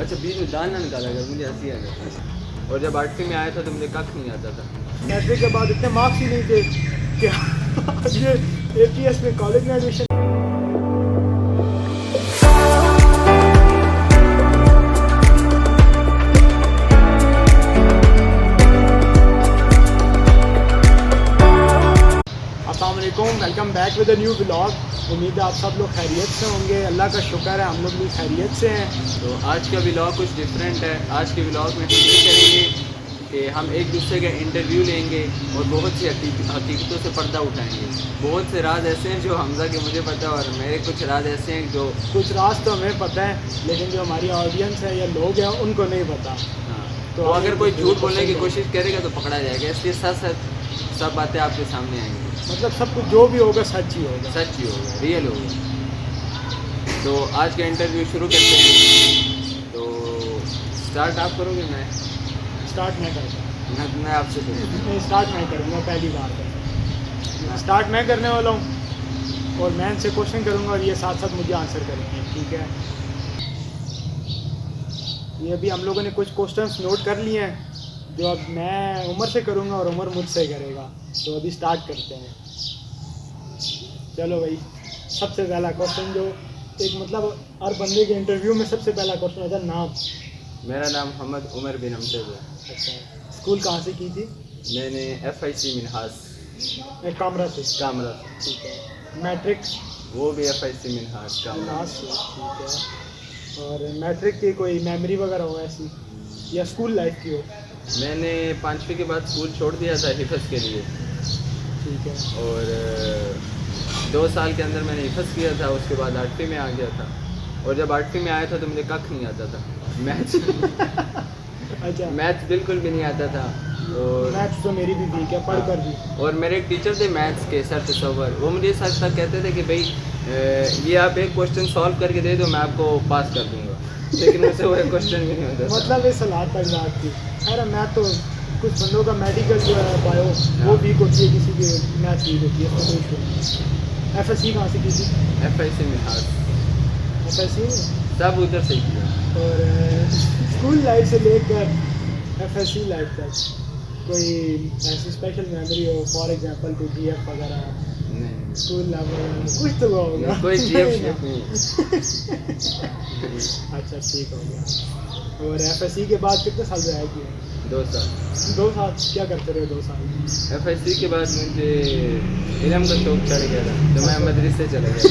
अच्छा बीच में दाना निकाला कर, मुझे हंसी आ जाती। और जब 8वीं में आया था तो मुझे कख नहीं आता था। मैट्रिक के बाद इतने मार्क्स ही नहीं थे कि ये APS में कॉलेज में एडमिशन। अस्सलाम वालेकुम, welcome back with a new vlog. उम्मीद है आप सब लोग खैरियत से होंगे। अल्लाह का शुक्र है हम लोग भी खैरियत से हैं। तो आज का व्लॉग कुछ डिफरेंट है। आज के व्लॉग में हम ये करेंगे कि हम एक दूसरे का इंटरव्यू लेंगे और बहुत सी हकीकतों से पर्दा उठाएंगे। बहुत से राज ऐसे हैं जो हमजा के मुझे पता है, और मेरे कुछ राज ऐसे हैं जो कुछ राज तो हमें पता है, लेकिन जो हमारी ऑडियंस है या लोग हैं उनको नहीं पता। हाँ, तो अगर कोई झूठ बोलने की कोशिश करेगा तो पकड़ा जाएगा। इसलिए सच सच सब बातें आपके सामने आएंगी। मतलब सब कुछ जो भी होगा सच ही होगा। सच ही होगा, रियल होगा। तो आज का इंटरव्यू शुरू करते हैं। तो स्टार्ट आप करोगे? मैं स्टार्ट मैं करता हूँ। मैं आपसे करूँगा। नहीं, स्टार्ट मैं करूँगा पहली बार। स्टार्ट मैं करने वाला हूँ और मैं इनसे क्वेश्चन करूँगा और ये साथ साथ मुझे आंसर करेंगे, ठीक है? ये अभी हम लोगों ने कुछ क्वेश्चंस नोट कर लिए हैं जो अब मैं उमर से करूँगा और उमर मुझसे करेगा। तो अभी स्टार्ट करते हैं। चलो भाई, सबसे पहला क्वेश्चन जो एक मतलब हर बंदे के इंटरव्यू में सबसे पहला क्वेश्चन होता है, नाम। मेरा नाम मोहम्मद उमर बिन अमजद है। अच्छा, स्कूल कहाँ से की थी? मैंने FIC मिनहास एक कामरा से। कामरा, ठीक है। मैट्रिक? वो भी FIC मिनहास कामरा। क्लास से, ठीक है। और मैट्रिक की कोई मेमोरी वगैरह हो ऐसी, या स्कूल लाइफ की हो? मैंने 5वीं के बाद स्कूल छोड़ दिया था हिफज के लिए, ठीक है। और 2 साल के अंदर मैंने हिफज किया था। उसके बाद 8वीं में आ गया था, और जब 8वीं में आया था तो मुझे कख नहीं आता था। अच्छा, मैथ्स बिल्कुल भी नहीं आता था। और मैथ्स तो मेरी भी वीक है, पढ़ कर भी। और मेरे एक टीचर थे मैथ्स के, सर तस्वर, वो मुझे सच तक कहते थे कि भाई ये आप एक क्वेश्चन सॉल्व करके दे दो, मैं आपको पास कर दूंगा। लेकिन मुझसे वो एक क्वेश्चन भी नहीं होता था। मतलब ये सलाह तक बात थी। अरे मैं तो कुछ बंदों का मेडिकल जो है बायो वो वीक होती है, किसी की मैथ वीक होती है, तो कोई इशू नहीं। FSC कहाँ से की थी? FIC मिनहास, FSC में? सब उधर से ही किया। और स्कूल लाइफ से लेकर FSC लाइफ तक कोई ऐसी स्पेशल मेमोरी हो, फॉर एग्जांपल कोई GF वगैरह नहीं, स्कूल लेवल कुछ तो होगा? कोई GF नहीं। अच्छा, ठीक हो गया। और FSC के बाद कितने साल रहा किए? 2 साल। 2 साल क्या करते रहे 2 साल? FIC के बाद मुझे इल्म का शौक चढ़ गया था, तो मैं मदरसे चला गया।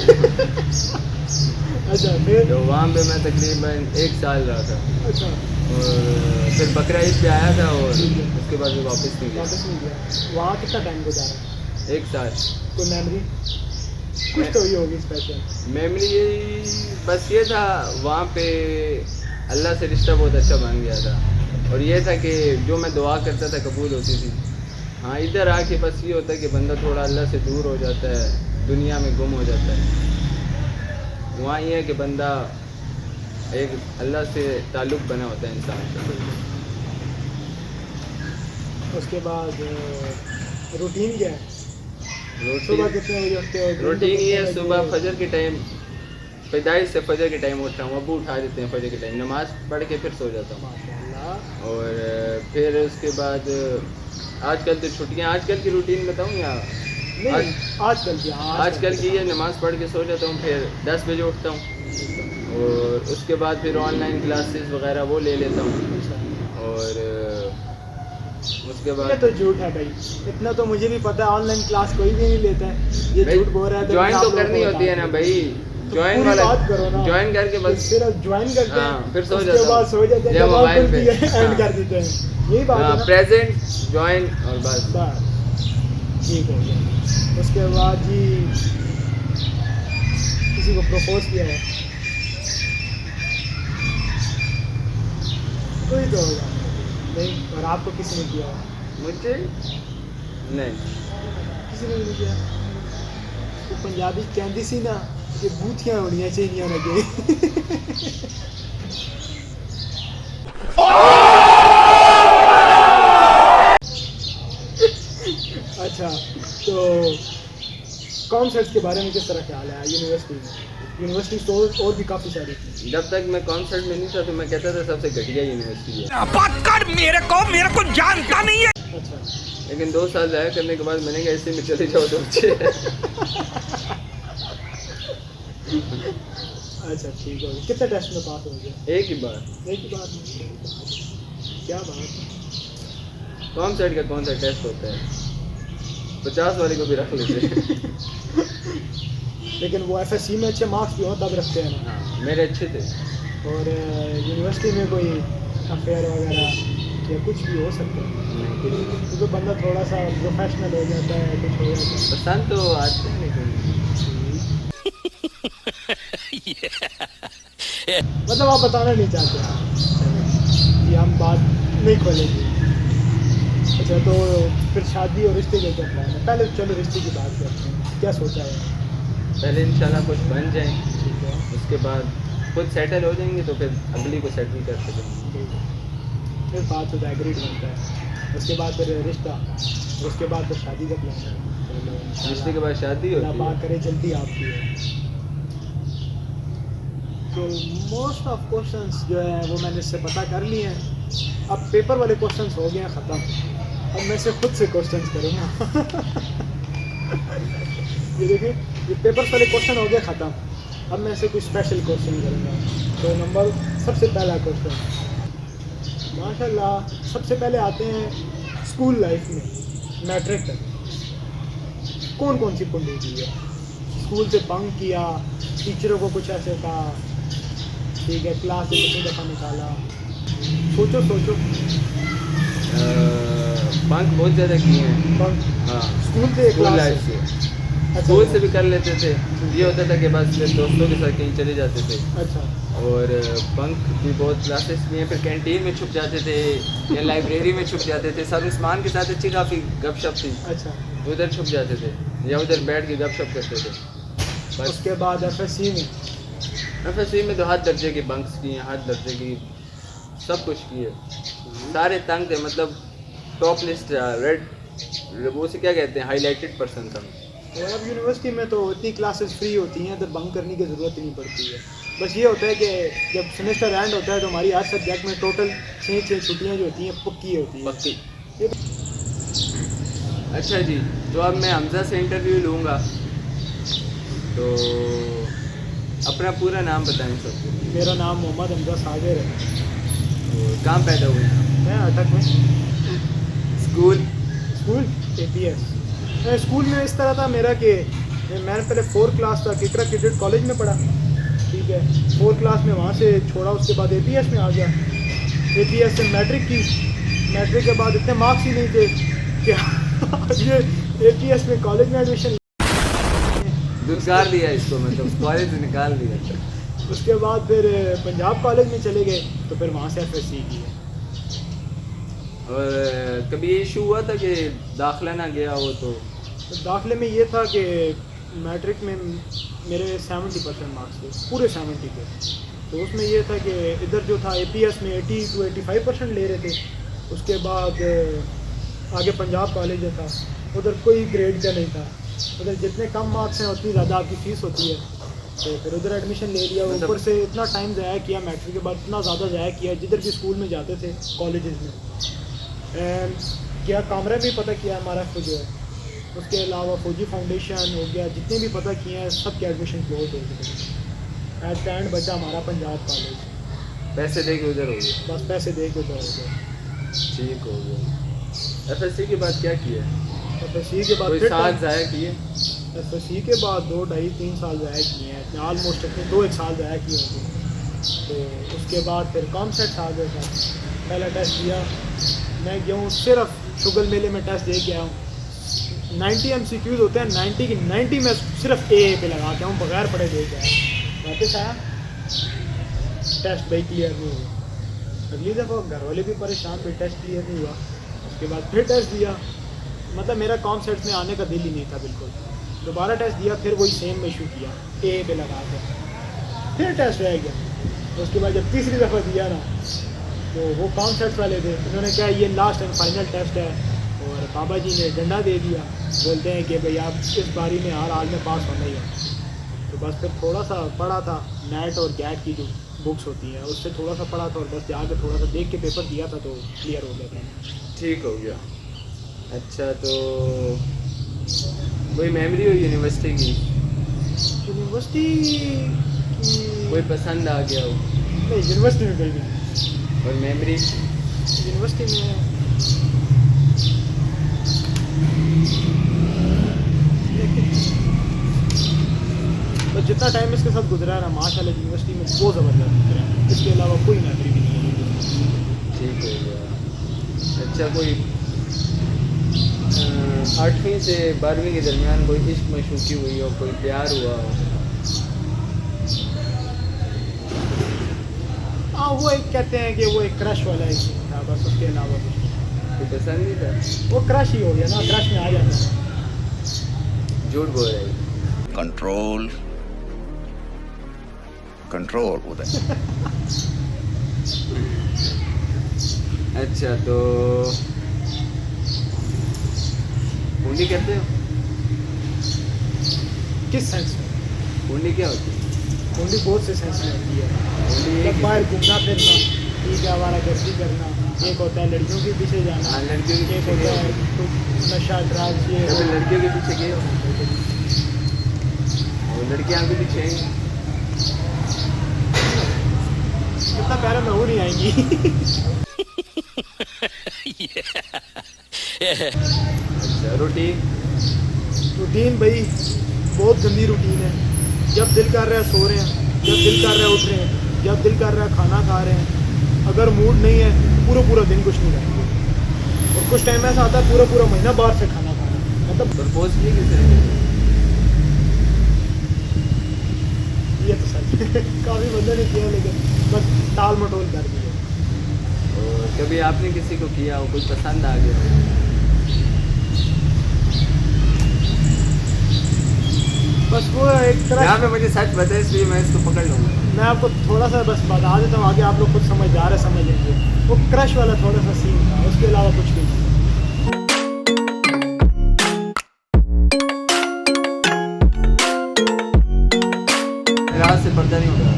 अच्छा, फिर? तो वहाँ पे मैं तकरीबन 1 साल रहा था, अच्छा, और फिर बकरा ईद पे आया था, और उसके बाद मैं वापस नहीं गया। वापस नहीं गया। वहाँ कितना टाइम गुजारा? 1 साल। कोई मेमोरी कुछ तो ही होगी स्पेशल? मेमोरी यही बस ये था, वहाँ पे अल्लाह से रिश्ता बहुत अच्छा बन गया था, और ये था कि जो मैं दुआ करता था कबूल होती थी। हाँ, इधर आके बस ये होता है कि बंदा थोड़ा अल्लाह से दूर हो जाता है, दुनिया में गुम हो जाता है। वहाँ ये है कि बंदा एक अल्लाह से ताल्लुक़ बना होता है इंसान का। उसके बाद रूटीन क्या है? सुबह कितने बजे उठते हो? रूटीन ये है, सुबह फजर के टाइम, पैदाइश से फजर के टाइम उठ रहा हूँ। अबू उठा देते हैं फजर के टाइम, नमाज़ पढ़ के फिर सो जाता हूँ। माशाल्लाह। और फिर उसके बाद आजकल तो छुट्टियाँ, आजकल की रूटीन बताऊँ या नहीं, आजकल की? हाँ, आजकल की ये नमाज़ पढ़ के सो जाता हूँ, फिर 10 बजे उठता हूँ, और उसके बाद फिर ऑनलाइन क्लासेस वगैरह वो ले लेता हूँ। और उसके ये बाद तो झूठ है भाई, इतना तो मुझे भी पता है, ऑनलाइन क्लास कोई भी नहीं लेता है। ये झूठ बोल रहा है। ज्वाइन तो करनी होती है ना भाई, ज्वाइन वाला बात करो ना। ज्वाइन करके बस सिर्फ ज्वाइन करते हाँ, हैं, फिर सो उसके जाता बाद हूँ। सो जाते हैं, या जब मोबाइल खुलती पे है एंड कर देते हैं। यही बात है ना? प्रेजेंट ज्वाइन और बस ठीक हो गया। उसके बाद जी किसी को प्रपोज किया है? कोई तो होगा। नहीं, और आपको किसी ने किया है? मुझे नहीं। किसी ने भी नहीं किया। वो पंजाबी कहती सी ना कि बूथियां होनियां चाहिए लगे। अच्छा, तो कॉन्सेप्ट्स के बारे में किस तरह ख्याल है यूनिवर्सिटी में? यूनिवर्सिटी तो और भी काफ़ी सारी थी। जब तक मैं कॉन्सर्ट में नहीं था तो मैं कहता था सबसे घटिया यूनिवर्सिटी है। बात कर मेरे को जानता नहीं है। अच्छा, लेकिन 2 साल ज़ाया करने के बाद मैंने कहा इसी में चले जाओ तो अच्छे है। अच्छा ठीक हो गया। कितने टेस्ट में पास हो गए? एक ही बार। एक ही बात नहीं। क्या बात? कॉन्सर्ट का कौन सा टेस्ट होता है? 50 वाले को भी रख लेते हैं। लेकिन वो एफएससी में अच्छे मार्क्स भी हो तब रखते हैं ना। हाँ, मेरे अच्छे थे। और यूनिवर्सिटी में कोई अफेयर वगैरह या कुछ भी हो सकता है, नहीं, कुछ नहीं। क्योंकि बंदा थोड़ा सा प्रोफेशनल हो जाता है, कुछ हो जाता है। पसंद तो आते हैं लेकिन मतलब आप बताना नहीं चाहते कि हम बात नहीं खोलेंगे। अच्छा, तो फिर शादी और रिश्ते के क्या प्लान है? पहले चलो रिश्ते की बात करते हैं, क्या सोचा है? पहले इंशाल्लाह कुछ बन जाए, ठीक है, उसके बाद खुद सेटल हो जाएंगे तो फिर अगली को सेटल कर सकेंगे। ठीक है। फिर बात होता है, एग्रीड बनता है, उसके बाद फिर रिश्ता, उसके बाद फिर शादी का प्लान है। रिश्ते के बाद शादी अल्लाह होती पाक है। करे जल्दी आपकी है। तो मोस्ट ऑफ क्वेश्चंस जो है वो मैंने इससे पता कर लिए हैं। अब पेपर वाले क्वेश्चंस हो गए हैं ख़त्म। अब मैं से खुद से क्वेश्चंस करूँगा। ये देखिए, ये पेपर्स वाले क्वेश्चन हो गए ख़त्म। अब मैं से कुछ स्पेशल क्वेश्चन करूँगा। तो नंबर सबसे पहला क्वेश्चन, माशाल्लाह, सबसे पहले आते हैं स्कूल लाइफ में मैट्रिक तक कौन कौन सी कुंडी की है? स्कूल से बंक किया, टीचरों को कुछ ऐसे कहा, ठीक है, क्लास से कितनी दफ़ा निकाला? सोचो सोचो। बंक बहुत ज़्यादा किए हैं। बंक हाँ, स्कूल से स्कूल क्लास लाइफ से? से। अच्छा, स्कूल से भी कर लेते थे। ये होता था कि बस फिर दोस्तों के साथ कहीं चले जाते थे। अच्छा, और बंक भी बहुत क्लासेस किए हैं। फिर कैंटीन में छुप जाते थे या लाइब्रेरी में छुप जाते थे। सर उस्मान के साथ अच्छी काफ़ी गपशप थी, अच्छा। उधर छुप जाते थे या उधर बैठ के गपशप करते थे। बस उसके बाद एफएससी में? एफएससी में तो हर दर्जे के बंक्स किए, हर दर्जे की सब कुछ किए। सारे तंग थे, मतलब टॉप लिस्ट, रेड, वो से क्या कहते हैं, हाईलाइटेड पर्सन था। और अब यूनिवर्सिटी में तो इतनी क्लासेस फ्री होती हैं तो बंक करने की ज़रूरत ही नहीं पड़ती है। बस ये होता है कि जब सेमेस्टर एंड होता है तो हमारी हर सब्जेक्ट में टोटल 6 छुट्टियाँ जो होती हैं पक्की होती हैं। पक्की। अच्छा जी, तो अब मैं हमजा से इंटरव्यू लूँगा, तो अपना पूरा नाम बताएं सबको। मेरा नाम मोहम्मद हमजा सागर है। तो कहाँ पैदा हुए हैं? मैं अटक में। स्कूल? School APS। स्कूल में इस तरह था मेरा कि मैंने पहले 4 क्लास तक इकरा क्रेडिट कॉलेज में पढ़ा, ठीक है। 4 क्लास में वहाँ से छोड़ा, उसके बाद APS में आ गया। APS से मैट्रिक की। मैट्रिक के बाद इतने मार्क्स ही नहीं थे कि ये APS में कॉलेज में एडमिशन दुत्कार दिया इसको, मतलब कॉलेज से निकाल दिया। उसके बाद फिर पंजाब कॉलेज में चले गए, तो फिर वहाँ से FSC की है। और कभी ये इशू हुआ था कि दाखिला ना गया हो तो? दाखिले में ये था कि मैट्रिक में मेरे 70% मार्क्स थे, पूरे 70 थे। तो उसमें ये था कि इधर जो था APS में 80 to 85% ले रहे थे। उसके बाद आगे पंजाब कॉलेज जो था उधर कोई ग्रेड का नहीं था। उधर जितने कम मार्क्स हैं उतनी ज़्यादा आपकी फ़ीस होती है। तो फिर उधर एडमिशन ले लिया। ऊपर से इतना टाइम ज़ाया किया मैट्रिक के बाद, इतना ज़्यादा ज़ाया किया जिधर भी स्कूल में जाते थे कॉलेजेस में। क्या कामरा भी पता किया हमारा जो है, उसके अलावा फौजी फाउंडेशन हो गया, जितने भी पता किए हैं सब के एडमिशन क्लोज हो गए। एट द एंड बचा हमारा पंजाब कॉलेज। पैसे दे के उधर हो गए? बस पैसे दे के उधर हो गए। ठीक हो गया। FSC के बाद क्या किया? FSC के बाद कोई फिर साल ज़ाया किए? FSC के बाद 2, 2.5, 3 साल ज़ाया किए हैं, ऑलमोस्ट अपने 2-1 साल ज़ाया किए होंगे। तो उसके बाद फिर कॉन्सेप्ट आ गया था। पहला टेस्ट दिया, मैं गया हूँ सिर्फ शुगल मेले में टेस्ट दे के आया हूँ। 90 MCQs होते हैं, 90 की 90 में सिर्फ A पे लगा के हूँ, बगैर पढ़े दे के आया। वापस आया, टेस्ट भाई क्लियर नहीं हुआ। अगली दफ़ा घर वाले भी परेशान, फिर टेस्ट क्लियर नहीं हुआ। उसके बाद फिर टेस्ट दिया, मतलब मेरा कॉन्सेप्ट में आने का दिल ही नहीं था बिल्कुल। दोबारा टेस्ट दिया, फिर वही सेम इशू किया, A पे लगा के, फिर टेस्ट रह गया। उसके बाद जब तीसरी दफ़ा दिया ना, तो वो कॉन्सेप्ट वाले थे, उन्होंने कहा ये लास्ट एंड फाइनल टेस्ट है, और बाबा जी ने डंडा दे दिया, बोलते हैं कि भाई आप इस बारी में हर हाल में पास होना ही है। तो बस फिर थोड़ा सा पढ़ा था, नेट और गैट की जो बुक्स होती हैं उससे थोड़ा सा पढ़ा था और बस जाके थोड़ा सा देख के पेपर दिया था तो क्लियर हो गया था। ठीक हो गया। अच्छा, तो कोई मेमोरी हो यूनिवर्सिटी की, यूनिवर्सिटी की कोई पसंद आ गया हो? नहीं, यूनिवर्सिटी में कोई भी नहीं। और मेमोरी यूनिवर्सिटी में बस जितना टाइम इसके साथ गुजरा है ना माशाल्लाह यूनिवर्सिटी में बहुत ज़बरदस्त गुजरा है, इसके अलावा कोई मेमोरी भी नहीं है। ठीक हो गया। अच्छा, कोई 8वीं से 12वीं के दरमियान कोई इश्क मशूकी हुई हो, कोई प्यार हुआ हो? हाँ, वो एक कहते हैं कि वो एक क्रश वाला एक सीन था, बस उसके अलावा कुछ नहीं। कोई पसंद नहीं था? वो क्रश ही हो गया ना, क्रश में आ जाता है। झूठ बोल रहे हैं। कंट्रोल कंट्रोल होता है। अच्छा, तो पूंडी कहते हो? किस सेंस में? पूंडी क्या होती है? पूंडी बहुत से सेंस में होती है। पूंडी एक बाहर घूमना फिरना, ठीक है, आवारा गर्दी करना, एक होता है लड़कियों के पीछे जाना, हाँ, लड़कियों के एक पीछे होता गए है हो? कुछ नशा ड्रग्स ये कभी वो। लड़कियों के पीछे गए हो? और लड़कियां आपके पीछे हैं? इतना प्यारा में हो नहीं आएंगी। अच्छा, रूटीन रूटीन भाई बहुत गंदी रूटीन है। जब दिल कर रहा है सो रहे हैं, जब दिल कर रहा है उठ रहे हैं, जब दिल कर रहा है खाना खा रहे हैं। अगर मूड नहीं है तो पूरा दिन कुछ नहीं करेंगे। और कुछ टाइम ऐसा आता है पूरा महीना बाहर से खाना खाना, मतलब प्रपोज किए किसी ने? ये तो सच है। काफ़ी बंदों ने किया लेकिन बस टाल मटोल कर दिया। और कभी आपने किसी को किया हो, कोई पसंद आ गया हो? बस वो एक तरह यहाँ पे मुझे सच पता है इसलिए मैं इसको पकड़ लूँगा। मैं आपको थोड़ा सा बस बता देता हूँ, आगे आप लोग खुद समझदार है, समझेंगे। वो क्रश वाला थोड़ा सा सीन था, उसके अलावा कुछ भी नहीं। रात से पर्दा नहीं उठ रहा।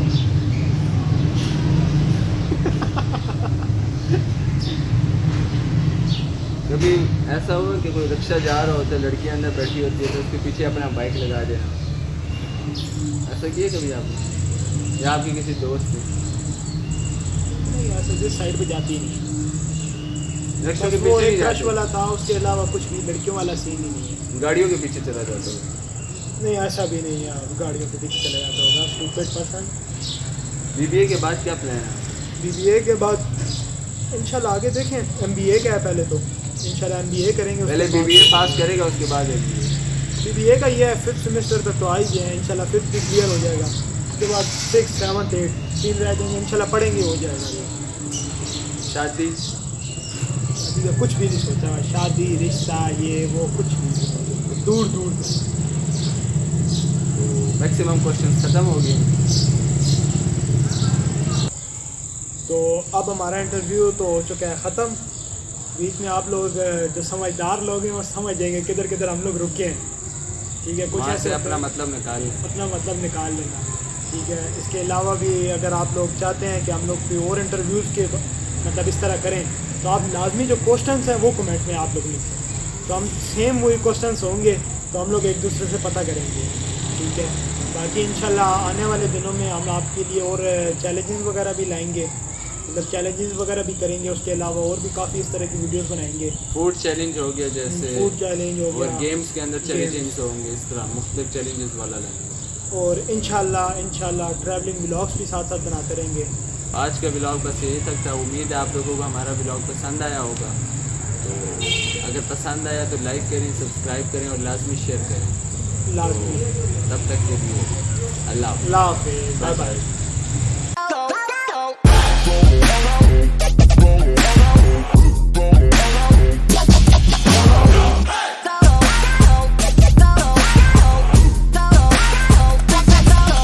कभी ऐसा हुआ कि कोई रिक्शा जा रहा होता है, लड़की अंदर बैठी होती है तो उसके पीछे अपना बाइक लगा देना, ऐसा किए कभी आपने या आपके किसी दोस्त ने? नहीं, ऐसा जिस साइड पे जाती नहीं है। रिक्शा बस के वो पीछे एक नहीं क्रश जाते? वाला था, उसके अलावा कुछ भी लड़कियों वाला सीन ही नहीं है। गाड़ियों के पीछे चला जाता है? नहीं, ऐसा भी नहीं है, आप गाड़ियों के पीछे चले जाता होगा। Stupid person. बीबीए के बाद क्या प्लान है? बीबीए के बाद इंशाल्लाह आगे देखें, एमबीए का है पहले तो, इंशाल्लाह एमबीए करेंगे। पहले बीबीए पास करेगा उसके बाद एमबीए। बीबीए का ये है 5th सेमेस्टर तक तो आ ही गए हैं, इंशाल्लाह 5th भी क्लियर हो जाएगा। उसके बाद 6, 7, 8 3 रह जाएंगे, इंशाल्लाह पढ़ेंगे हो जाएगा ये। शादी? अभी तो कुछ भी नहीं सोचा, शादी रिश्ता ये वो कुछ भी दूर दूर तक। मैक्सिमम क्वेश्चन ख़त्म हो गए। तो अब हमारा इंटरव्यू तो हो चुका है ख़त्म। बीच में आप लोग जो समझदार लोग हैं वो समझ जाएंगे किधर किधर हम लोग रुके हैं, ठीक है। कुछ वहाँ ऐसे से होते अपना हैं, मतलब निकाल। अपना मतलब निकाल लेना, ठीक है। इसके अलावा भी अगर आप लोग चाहते हैं कि हम लोग कोई और इंटरव्यूज़ के मतलब इस तरह करें तो आप लाजमी जो क्वेश्चंस हैं वो कमेंट में आप लोग लिखें, तो हम सेम वही क्वेश्चंस होंगे तो हम लोग एक दूसरे से पता करेंगे, ठीक है। बाकी इंशाल्लाह आने वाले दिनों में हम आपके लिए और चैलेंजेस वगैरह भी लाएंगे, मतलब चैलेंजेस वगैरह भी करेंगे। उसके अलावा और भी काफ़ी इस तरह की वीडियोस बनाएंगे। फूड चैलेंज हो गया जैसे, फूड चैलेंज हो और गया, गेम्स के अंदर चैलेंजेस होंगे, इस तरह मुख्तलिफ चैलेंजेस वाला लेंगे। और इंशाल्लाह ट्रैवलिंग व्लॉग्स भी साथ साथ बनाते रहेंगे। आज का ब्लॉग बस यही तक था। उम्मीद है आप लोगों को हमारा ब्लॉग पसंद आया होगा। तो अगर पसंद आया तो लाइक करें, सब्सक्राइब करें और लाजमी शेयर करें। लाजमी। तब तक के लिए अल्लाह हाफ़िज़। अल्लाह हाफ़िज़, बाय बाय।